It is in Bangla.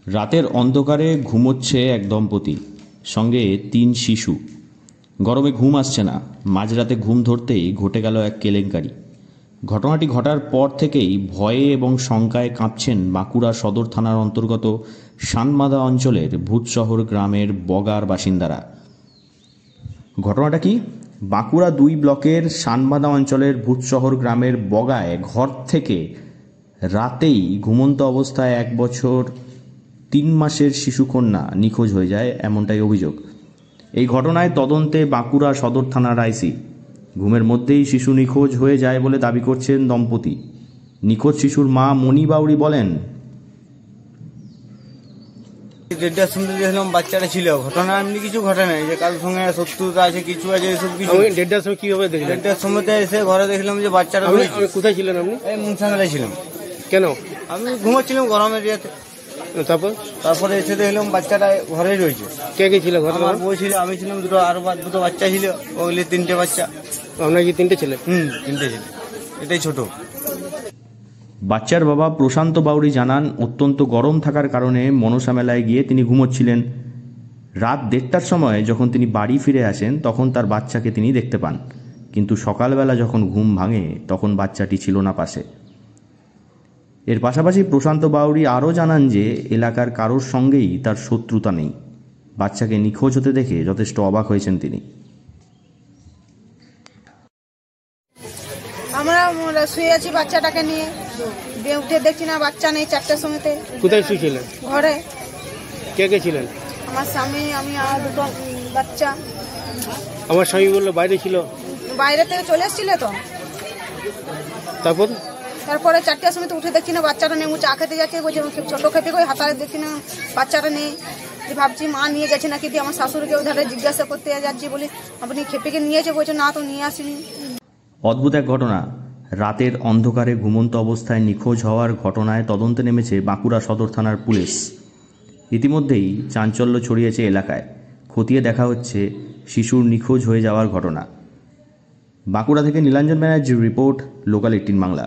রাতের অন্ধকারে ঘুমোচ্ছে এক দম্পতি, সঙ্গে 3 শিশু। গরমে ঘুম আসছে না। মাঝরাতে ঘুম ধরতেই ঘটে গেল এক কেলেঙ্কারি। ঘটনাটি ঘটার পর থেকেই ভয়ে এবং শঙ্কায় কাঁপছেন বাঁকুড়া সদর থানার অন্তর্গত শানবাঁধা অঞ্চলের ভূতশহর গ্রামের বগার বাসিন্দারা। ঘটনাটা কি? বাঁকুড়া 2 ব্লকের শানবাঁধা অঞ্চলের ভূতশহর গ্রামের বগায় ঘর থেকে রাতেই ঘুমন্ত অবস্থায় 1 বছর 3 মাসের শিশুকন্যা নিখোঁজ হয়ে যায়, এমনটাই অভিযোগ। এই ঘটনায় তদন্তে বাঁকুড়া সদর থানার আইসি। ঘুমের মধ্যেই শিশু নিখোঁজ হয়ে যায় বলে দাবি করছেন দম্পতি। নিখোঁজ শিশুর মা মণি বাউরি বলেন, 1:30টার সময় দেখলাম বাচ্চাটা ছিল। ঘটনা এমনি কিছু ঘটে নাই যে কারোর সঙ্গে শত্রুতা আছে কিছু আছে এসব কিছু। 1:30টার সময় কিভাবে দেখলেন? 1:30টার সময়তে এসে ঘরে দেখলাম যে বাচ্চাটা কোথায় ছিলেন আপনি? এই মুনসাঙ্গালে ছিলাম। কেন? আমি ঘুমাচ্ছিলাম গরমের ইয়েতে। তারপরে এসে দেখলাম বাচ্চাটা ঘরেই রয়েছে। কে কে ছিল ঘরে? আমার বউ ছিল, আমি ছিলাম, দুটো বাচ্চা ছিল, ওগুলি 3টে বাচ্চা। আপনার কি 3টে ছেলে? 3টে ছিল, এটাই ছোট। বাচ্চার বাবা প্রশান্ত বাউরি জানান, অত্যন্ত গরম থাকার কারণে মনসা মেলায় গিয়ে তিনি ঘুমোচ্ছিলেন। রাত 1:30টার সময় যখন তিনি বাড়ি ফিরে আসেন তখন তার বাচ্চাকে তিনি দেখতে পান, কিন্তু সকালবেলা যখন ঘুম ভাঙে তখন বাচ্চাটি ছিল না পাশে। এর পাশাপাশি প্রশান্ত বাউরি আরও জানান যে এলাকার কারোর সঙ্গেই তার শত্রুতা নেই। বাচ্চাকে নিখোঁজ হতে দেখে যথেষ্ট অবাক হয়েছেন তিনি। আমরা শুয়ে আছি বাচ্চাটাকে নিয়ে, উঠে দেখছি না বাচ্চা নেই। 4টার সময়তে। কোথায় শুয়েছিলেন? ঘরে। কে কে ছিলেন? আমার স্বামী, আমি আর দুটো বাচ্চা। আমার স্বামী বললো বাইরে ছিল। বাইরে থেকে চলে এসেছিল তো। তারপরে 4টার সময় তো উঠে দেখছি না বাচ্চাটা নেই। চা খেতে যাচ্ছে, বলছে ছোট খেতে কই হাতারে দেখছি না বাচ্চাটা নেই। ভাবছি মা নিয়ে গেছে নাকি, দিয়ে আমার শাশুড়িকে ওধারে জিজ্ঞাসা করতে যাচ্ছি, বলি আপনি খেপেকে নিয়েছে, বলছে না তো নিয়ে আসিনি। অদ্ভুত এক ঘটনা। রাতের অন্ধকারে ঘুমন্ত অবস্থায় নিখোঁজ হওয়ার ঘটনায় তদন্তে নেমেছে বাঁকুড়া সদর থানার পুলিশ। ইতিমধ্যেই চাঞ্চল্য ছড়িয়েছে এলাকায়। খতিয়ে দেখা হচ্ছে শিশুর নিখোঁজ হয়ে যাওয়ার ঘটনা। বাঁকুড়া থেকে নীলাঞ্জন ব্যানার্জির রিপোর্ট, লোকাল 18 বাংলা।